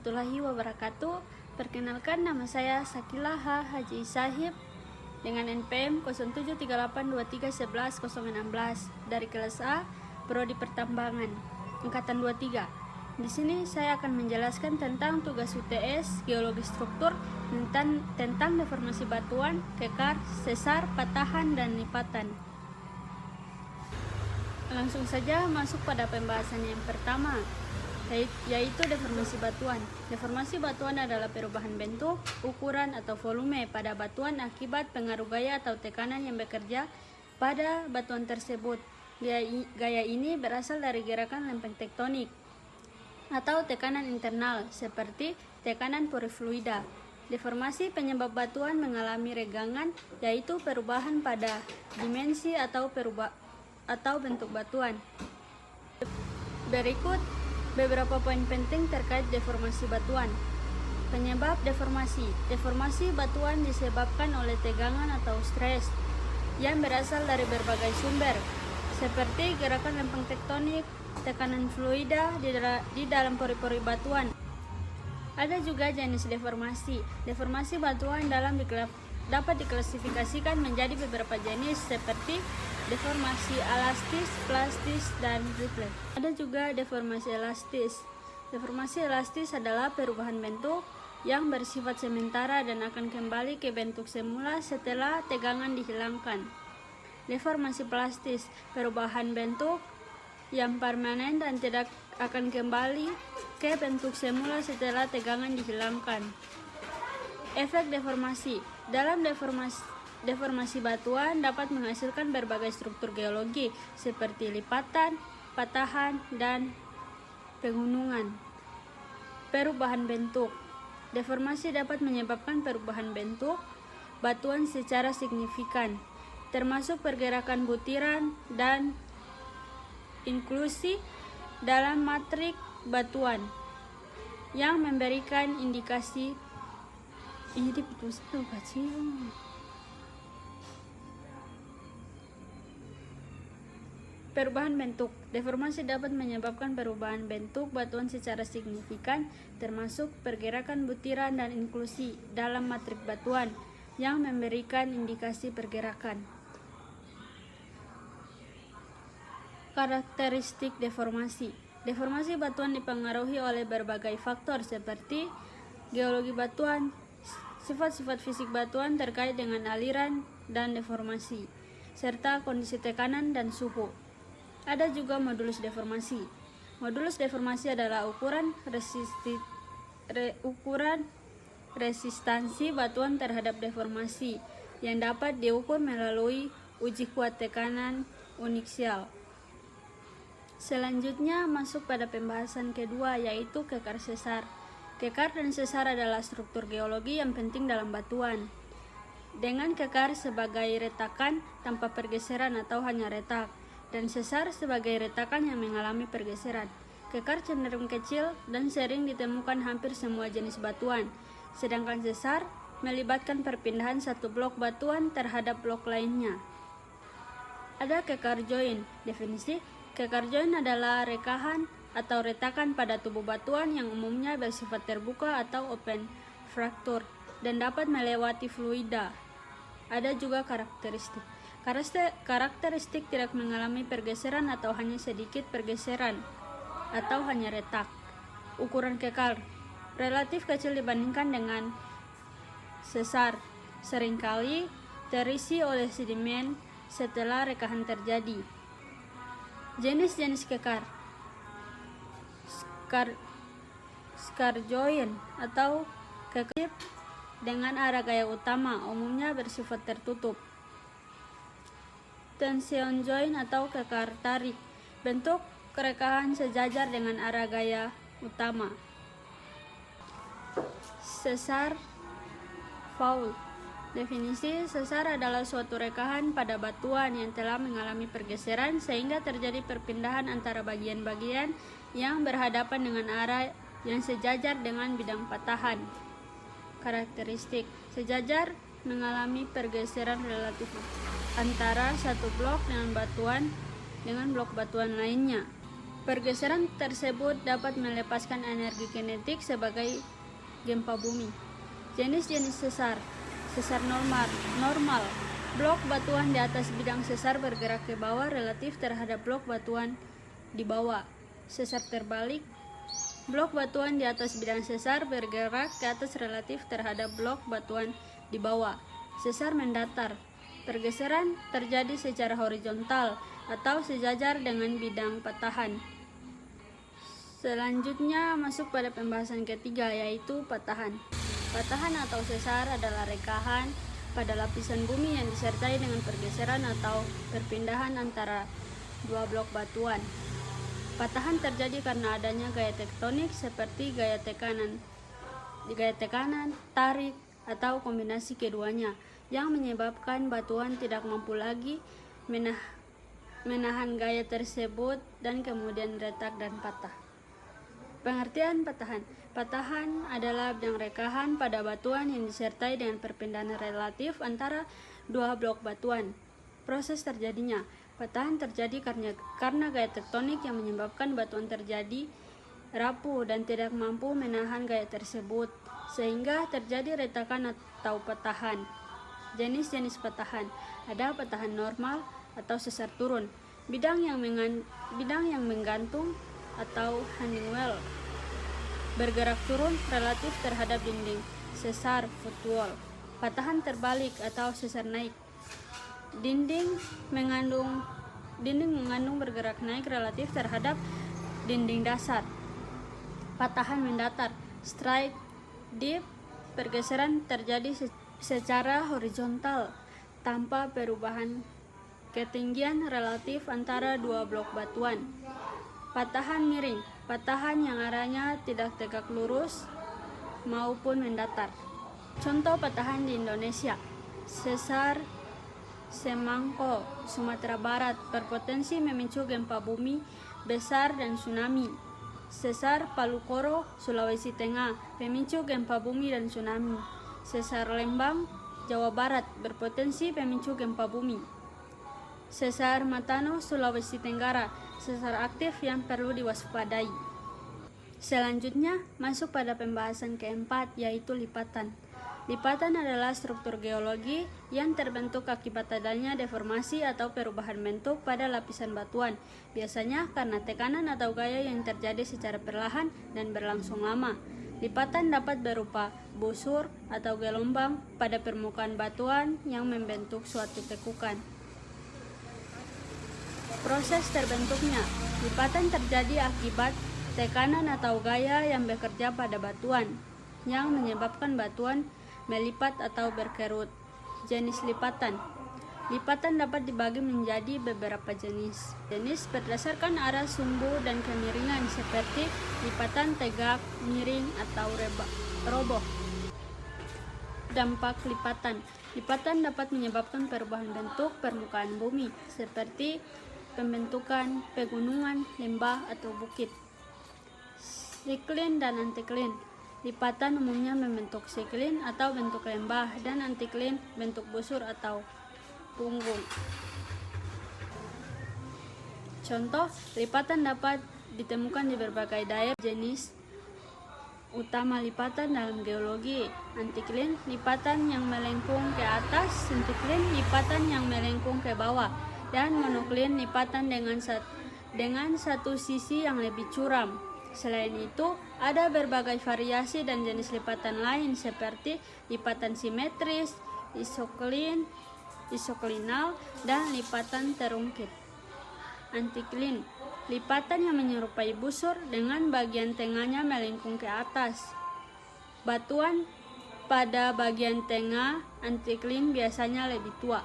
warahmatullahi wabarakatuh. Perkenalkan, nama saya Sakilah Haji Sahib dengan NPM 073823111016 dari kelas A, Prodi Pertambangan, Angkatan 23. Di sini saya akan menjelaskan tentang tugas UTS Geologi Struktur tentang deformasi batuan, kekar, sesar, patahan, dan lipatan. Langsung saja masuk pada pembahasan yang pertama, yaitu deformasi batuan. Deformasi batuan adalah perubahan bentuk, ukuran, atau volume pada batuan akibat pengaruh gaya atau tekanan yang bekerja pada batuan tersebut. Gaya ini berasal dari gerakan lempeng tektonik atau tekanan internal seperti tekanan porifluida. Deformasi penyebab batuan mengalami regangan, yaitu perubahan pada dimensi atau bentuk batuan. Berikut beberapa poin penting terkait deformasi batuan. Penyebab deformasi. Deformasi batuan disebabkan oleh tegangan atau stres yang berasal dari berbagai sumber, seperti gerakan lempeng tektonik, tekanan fluida di dalam pori-pori batuan. Ada juga jenis deformasi. Deformasi batuan dapat diklasifikasikan menjadi beberapa jenis seperti deformasi elastis, plastis, dan ripple. Ada juga deformasi elastis. Deformasi elastis adalah perubahan bentuk yang bersifat sementara dan akan kembali ke bentuk semula setelah tegangan dihilangkan. Deformasi plastis, perubahan bentuk yang permanen dan tidak akan kembali ke bentuk semula setelah tegangan dihilangkan. Efek deformasi. Dalam deformasi batuan dapat menghasilkan berbagai struktur geologi seperti lipatan, patahan, dan pegunungan. Perubahan bentuk. Deformasi dapat menyebabkan perubahan bentuk batuan secara signifikan, termasuk pergerakan butiran dan inklusi dalam matrik batuan yang memberikan indikasi perubahan bentuk. Deformasi dapat menyebabkan perubahan bentuk batuan secara signifikan, termasuk pergerakan butiran dan inklusi dalam matrik batuan yang memberikan indikasi pergerakan. Karakteristik deformasi. Deformasi batuan dipengaruhi oleh berbagai faktor seperti geologi batuan, sifat-sifat fisik batuan terkait dengan aliran dan deformasi, serta kondisi tekanan dan suhu. Ada juga modulus deformasi. Modulus deformasi adalah ukuran resistansi batuan terhadap deformasi yang dapat diukur melalui uji kuat tekanan uniaksial. Selanjutnya masuk pada pembahasan kedua, yaitu kekar sesar. Kekar dan sesar adalah struktur geologi yang penting dalam batuan. Dengan kekar sebagai retakan tanpa pergeseran atau hanya retak, dan sesar sebagai retakan yang mengalami pergeseran. Kekar cenderung kecil dan sering ditemukan hampir semua jenis batuan, sedangkan sesar melibatkan perpindahan satu blok batuan terhadap blok lainnya. Ada kekar join. Definisi: kekar join adalah rekahan atau retakan pada tubuh batuan yang umumnya bersifat terbuka atau open fracture dan dapat melewati fluida. Ada juga karakteristik. Karakteristik tidak mengalami pergeseran atau hanya sedikit pergeseran atau hanya retak. Ukuran kekar relatif kecil dibandingkan dengan sesar, seringkali terisi oleh sedimen setelah rekahan terjadi. Jenis-jenis kekar: scar join atau kekar dengan arah gaya utama, umumnya bersifat tertutup. Tension join atau kekar tarik, bentuk kerekahan sejajar dengan arah gaya utama. Sesar fault. Definisi: sesar adalah suatu rekahan pada batuan yang telah mengalami pergeseran sehingga terjadi perpindahan antara bagian-bagian yang berhadapan dengan arah yang sejajar dengan bidang patahan. Karakteristik: sejajar mengalami pergeseran relatif antara satu blok dengan blok batuan lainnya. Pergeseran tersebut dapat melepaskan energi kinetik sebagai gempa bumi. Jenis-jenis sesar. Sesar normal. Blok batuan di atas bidang sesar bergerak ke bawah relatif terhadap blok batuan di bawah. Sesar terbalik. Blok batuan di atas bidang sesar bergerak ke atas relatif terhadap blok batuan di bawah. Sesar mendatar. Pergeseran terjadi secara horizontal atau sejajar dengan bidang patahan. Selanjutnya masuk pada pembahasan ketiga, yaitu patahan. Patahan atau sesar adalah rekahan pada lapisan bumi yang disertai dengan pergeseran atau perpindahan antara dua blok batuan. Patahan terjadi karena adanya gaya tektonik seperti gaya tekanan, tarik, atau kombinasi keduanya yang menyebabkan batuan tidak mampu lagi menahan gaya tersebut dan kemudian retak dan patah. Pengertian patahan. Patahan adalah bidang rekahan pada batuan yang disertai dengan perpindahan relatif antara dua blok batuan. Proses terjadinya. Patahan terjadi karena gaya tektonik yang menyebabkan batuan terjadi rapuh dan tidak mampu menahan gaya tersebut, sehingga terjadi retakan atau patahan. Jenis-jenis patahan. Ada patahan normal atau sesar turun, bidang yang menggantung atau hanging wall, bergerak turun relatif terhadap dinding, sesar footwall. Patahan terbalik atau sesar naik, dinding mengandung bergerak naik relatif terhadap dinding dasar. Patahan mendatar, straight deep. Pergeseran terjadi secara horizontal tanpa perubahan ketinggian relatif antara dua blok batuan. Patahan miring, patahan yang arahnya tidak tegak lurus maupun mendatar. Contoh patahan di Indonesia. Sesar Semangko, Sumatera Barat, berpotensi memicu gempa bumi besar dan tsunami. Sesar Palu Koro, Sulawesi Tengah, pemicu gempa bumi dan tsunami. Sesar Lembang, Jawa Barat, berpotensi pemicu gempa bumi. Sesar Matano, Sulawesi Tenggara, sesar aktif yang perlu diwaspadai. Selanjutnya masuk pada pembahasan keempat, yaitu lipatan. Lipatan adalah struktur geologi yang terbentuk akibat adanya deformasi atau perubahan bentuk pada lapisan batuan, biasanya karena tekanan atau gaya yang terjadi secara perlahan dan berlangsung lama. Lipatan dapat berupa busur atau gelombang pada permukaan batuan yang membentuk suatu tekukan. Proses terbentuknya. Lipatan terjadi akibat tekanan atau gaya yang bekerja pada batuan, yang menyebabkan batuan melipat atau berkerut. Jenis lipatan. Lipatan dapat dibagi menjadi beberapa jenis. Jenis berdasarkan arah sumbu dan kemiringan, seperti lipatan tegak, miring, atau roboh. Dampak lipatan. Lipatan dapat menyebabkan perubahan bentuk permukaan bumi, seperti pembentukan pegunungan, lembah, atau bukit. Siklin dan antiklin. Lipatan umumnya membentuk siklin atau bentuk lembah, dan antiklin bentuk busur atau punggung. Contoh, lipatan dapat ditemukan di berbagai daerah. Jenis utama lipatan dalam geologi. Antiklin, lipatan yang melengkung ke atas. Sintiklin, lipatan yang melengkung ke bawah. Dan monoklin, lipatan dengan satu sisi yang lebih curam. Selain itu, ada berbagai variasi dan jenis lipatan lain, seperti lipatan simetris, isoklinal, dan lipatan terungkit. Antiklin, lipatan yang menyerupai busur dengan bagian tengahnya melengkung ke atas. Batuan pada bagian tengah antiklin biasanya lebih tua.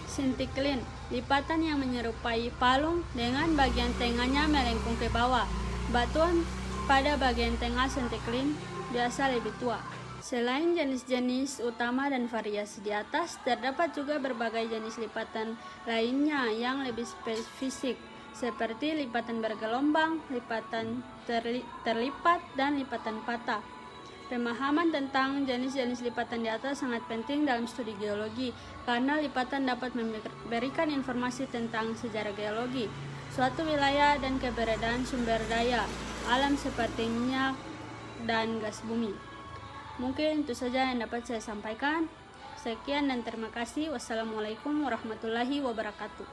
Sintiklin, lipatan yang menyerupai palung dengan bagian tengahnya melengkung ke bawah. Batuan pada bagian tengah sintiklin biasa lebih tua. Selain jenis-jenis utama dan variasi di atas, terdapat juga berbagai jenis lipatan lainnya yang lebih spesifik, seperti lipatan bergelombang, lipatan terlipat, dan lipatan patah. Pemahaman tentang jenis-jenis lipatan di atas sangat penting dalam studi geologi, karena lipatan dapat memberikan informasi tentang sejarah geologi, suatu wilayah dan keberadaan sumber daya alam seperti minyak dan gas bumi. Mungkin itu saja yang dapat saya sampaikan. Sekian dan terima kasih. Wassalamualaikum warahmatullahi wabarakatuh.